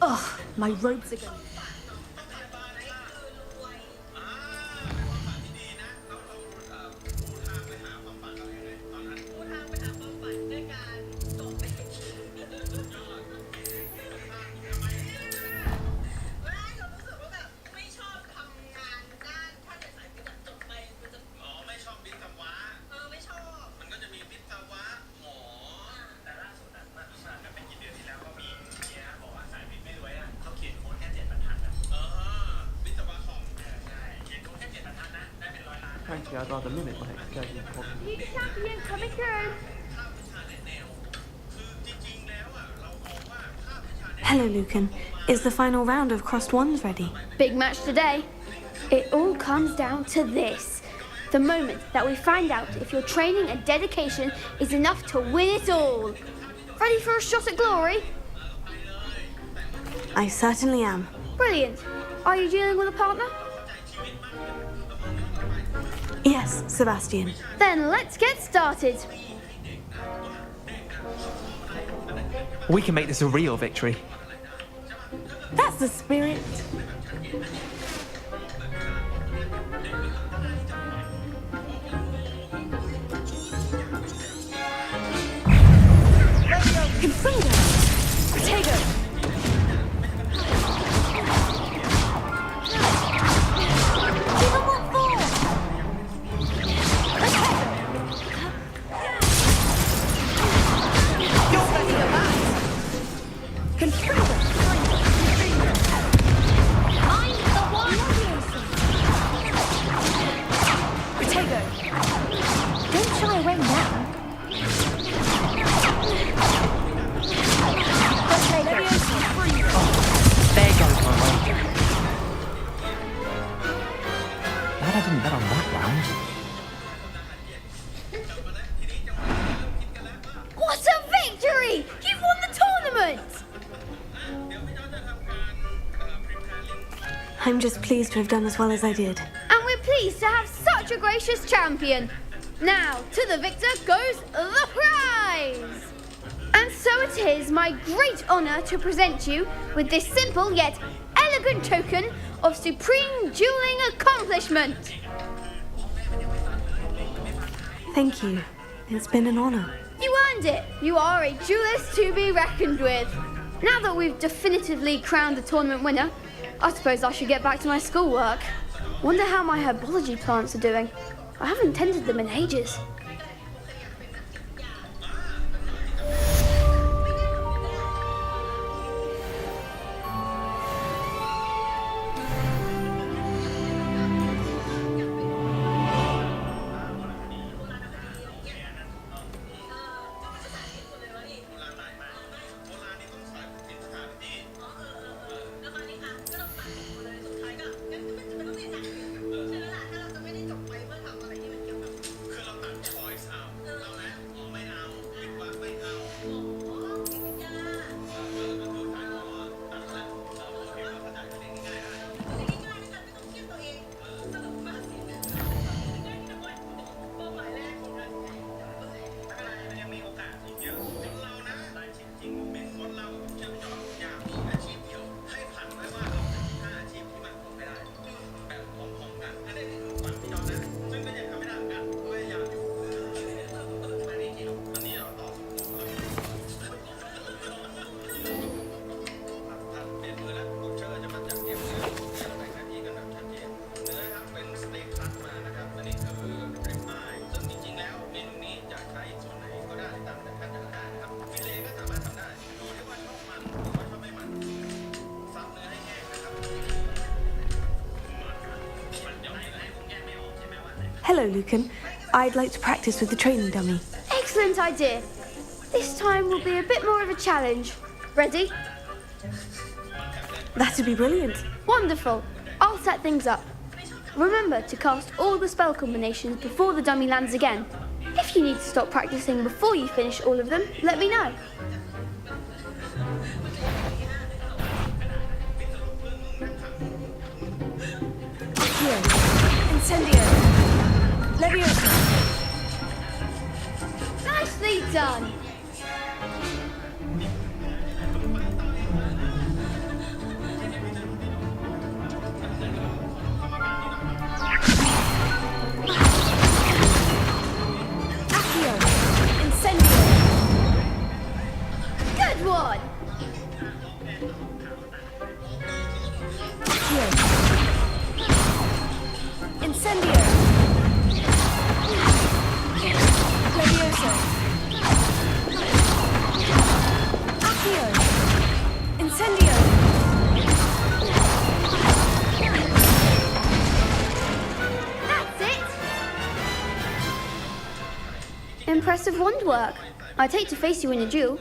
Ugh, my robes are going. Frankly, I'd rather limit my excursion to Hogwarts. Need a champion coming through. Hello, Lucan. Is the final round of Crossed Wands ready? Big match today. It all comes down to this. The moment that we find out if your training and dedication is enough to win it all. Ready for a shot at glory? I certainly am. Brilliant. Are you dealing with a partner? Yes, Sebastian. Then let's get started. We can make this a real victory. That's the spirit. Glad I didn't bet on that round. What a victory! You've won the tournament! I'm just pleased to have done as well as I did. And we're pleased to have such a gracious champion. Now, to the victor goes the prize! And so it is my great honour to present you with this simple yet elegant token of supreme dueling accomplishment. Thank you. It's been an honour. You earned it. You are a duelist to be reckoned with. Now that we've definitively crowned the tournament winner, I suppose I should get back to my schoolwork. Wonder how my herbology plants are doing. I haven't tended them in ages. Hello, Lucan. I'd like to practice with the training dummy. Excellent idea. This time will be a bit more of a challenge. Ready? That'd be brilliant. Wonderful. I'll set things up. Remember to cast all the spell combinations before the dummy lands again. If you need to stop practicing before you finish all of them, let me know. Incendio. Leviosa. Nicely done. Good one! Incendio! Levioso! Accio! Incendio! That's it! Impressive wand work. I'd hate to face you in a duel.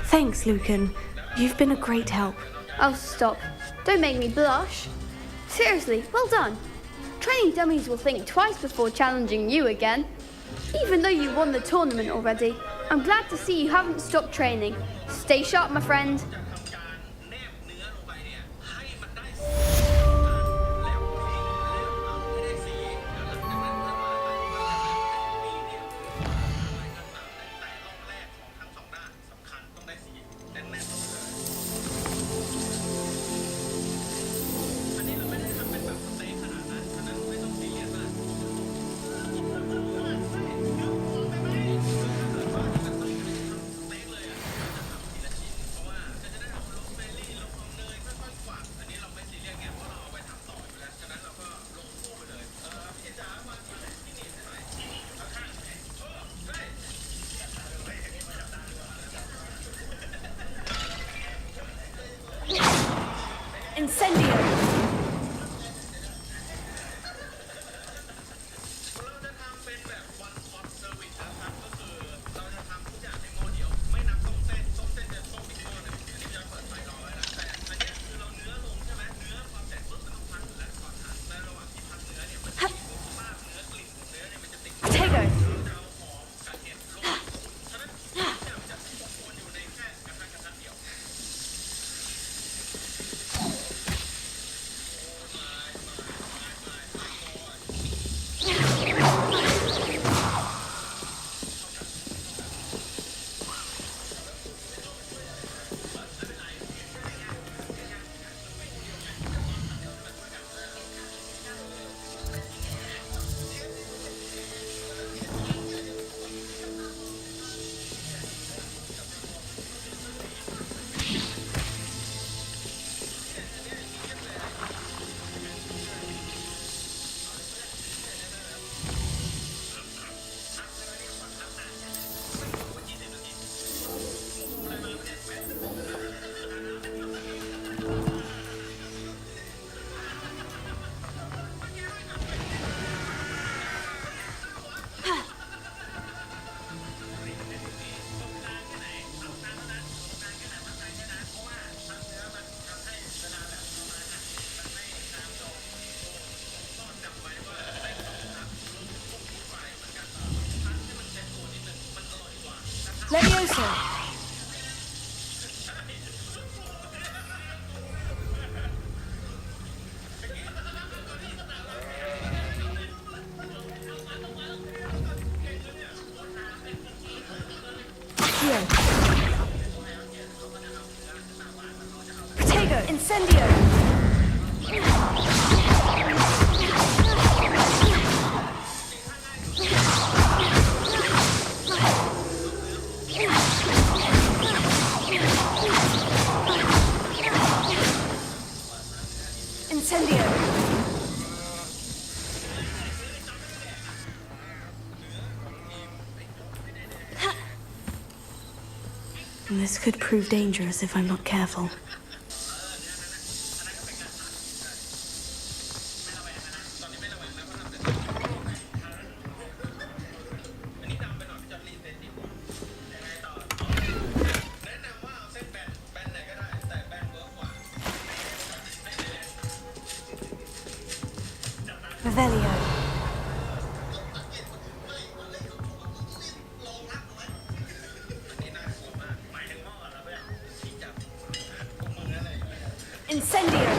Thanks, Lucan. You've been a great help. Oh, stop. Don't make me blush. Seriously, well done. Training dummies will think twice before challenging you again. Even though you won the tournament already, I'm glad to see you haven't stopped training. Stay sharp, my friend. Incendio! Levioso! Protego! Incendio! Incendio! This could prove dangerous if I'm not careful. Revelio. Incendio!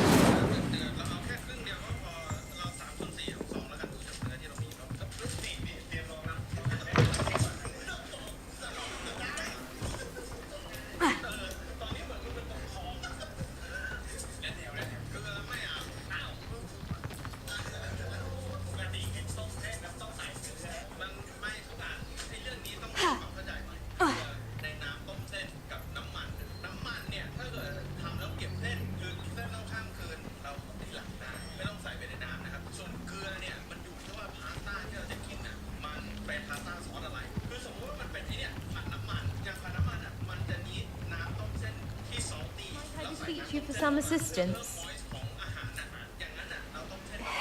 พาสต้าซอสอะไรคือสมมติว่ามันเป็นไอ้เนี่ยผัดน้ำมันอย่างผัดน้ำมันอ่ะมันจะนี้น้ำต้มเส้นที่ salty I just speak to you for some assistance.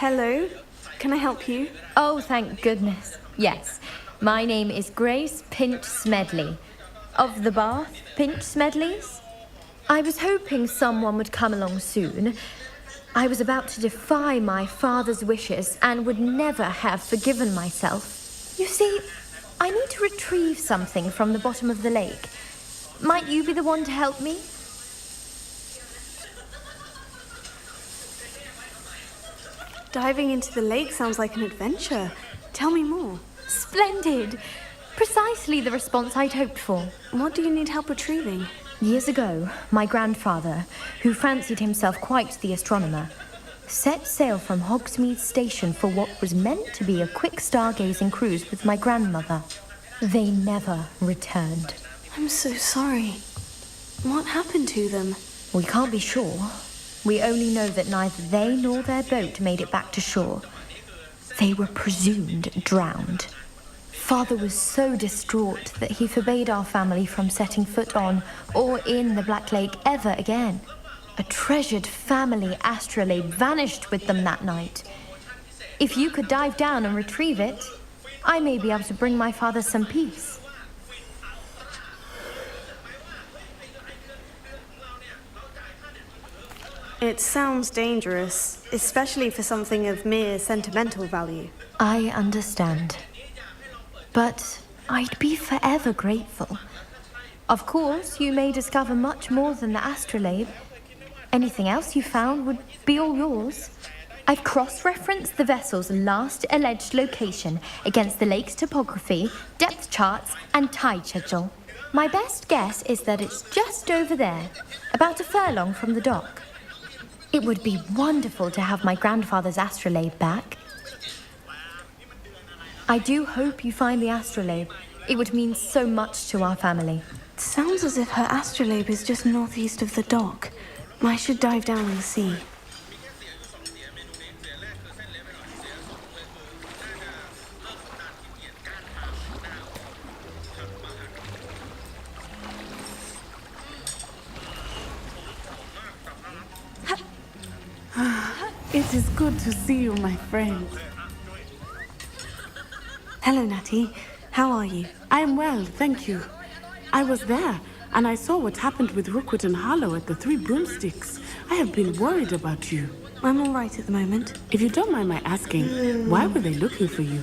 Hello, can I help you? Oh, thank goodness. Yes. My name is Grace Pinch Smedley. Of the Bath Pinch Smedleys? I was hoping someone would come along soon. I was about to defy my father's wishes and would never have forgiven myself. You see, I need to retrieve something from the bottom of the lake. Might you be the one to help me? Diving into the lake sounds like an adventure. Tell me more. Splendid! Precisely the response I'd hoped for. What do you need help retrieving? Years ago, my grandfather, who fancied himself quite the astronomer, set sail from Hogsmeade Station for what was meant to be a quick stargazing cruise with my grandmother. They never returned. I'm so sorry. What happened to them? We can't be sure. We only know that neither they nor their boat made it back to shore. They were presumed drowned. Father was so distraught that he forbade our family from setting foot on or in the Black Lake ever again. A treasured family astrolabe vanished with them that night. If you could dive down and retrieve it, I may be able to bring my father some peace. It sounds dangerous, especially for something of mere sentimental value. I understand. But I'd be forever grateful. Of course, you may discover much more than the astrolabe. Anything else you found would be all yours. I've cross-referenced the vessel's last alleged location against the lake's topography, depth charts, and tide schedule. My best guess is that it's just over there, about a furlong from the dock. It would be wonderful to have my grandfather's astrolabe back. I do hope you find the astrolabe. It would mean so much to our family. It sounds as if her astrolabe is just northeast of the dock. I should dive down and see. It is good to see you, my friend. Hello, Natty. How are you? I am well, thank you. I was there, and I saw what happened with Rookwood and Harlow at the Three Broomsticks. I have been worried about you. I'm all right at the moment. If you don't mind my asking, why were they looking for you?